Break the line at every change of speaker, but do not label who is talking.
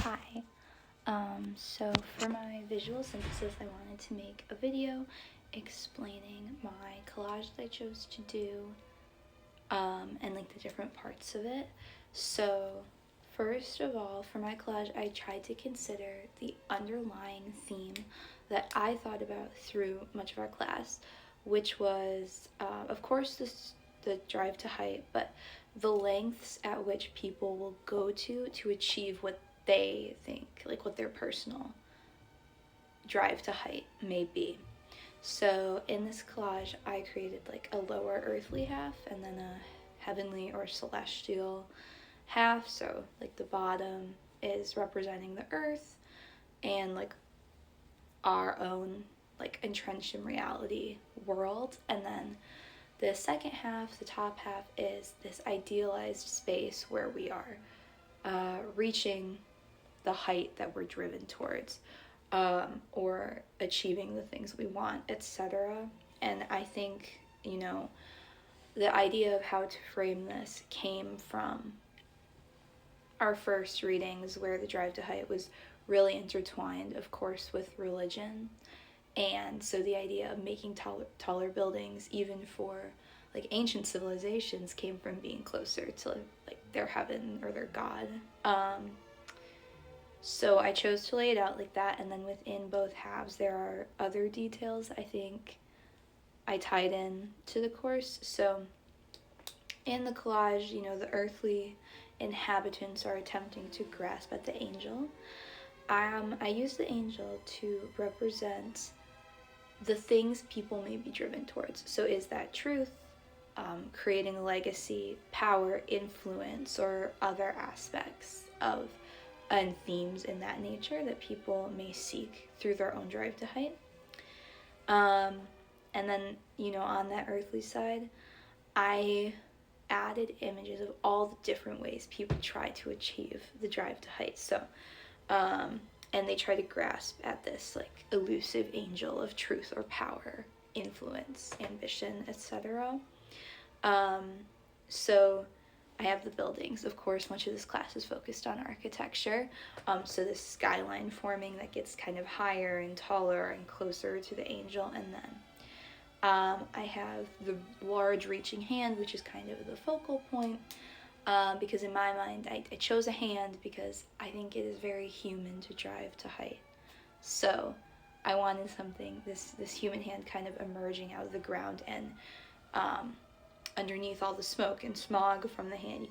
Hi. So for my visual synthesis, I wanted to make a video explaining my collage that I chose to do, and like the different parts of it. So first of all, for my collage, I tried to consider the underlying theme that I thought about through much of our class, which was, of course, the drive to height, but the lengths at which people will go to achieve what they think, like what their personal drive to height may be. So in this collage, I created like a lower earthly half and then a heavenly or celestial half. So like the bottom is representing the earth and like our own like entrenched in reality world, and then the second half, the top half, is this idealized space where we are reaching the height that we're driven towards, or achieving the things we want, etc. And I think, the idea of how to frame this came from our first readings, where the drive to height was really intertwined, of course, with religion. And so the idea of making taller buildings, even for like ancient civilizations, came from being closer to like their heaven or their god. So I chose to lay it out like that, and then within both halves there are other details I think I tied in to the course. So in the collage, the earthly inhabitants are attempting to grasp at the angel. I use the angel to represent the things people may be driven towards. So is that truth, creating a legacy, power, influence, or other aspects of and themes in that nature that people may seek through their own drive to height. And then, on that earthly side, I added images of all the different ways people try to achieve the drive to height. So, and they try to grasp at this like elusive angel of truth or power, influence, ambition, etc. So I have the buildings. Of course, much of this class is focused on architecture. So this skyline forming that gets kind of higher and taller and closer to the angel. And then I have the large reaching hand, which is kind of the focal point. Because in my mind, I chose a hand because I think it is very human to drive to height. So I wanted something, this human hand kind of emerging out of the ground, and underneath all the smoke and smog from the hand, you can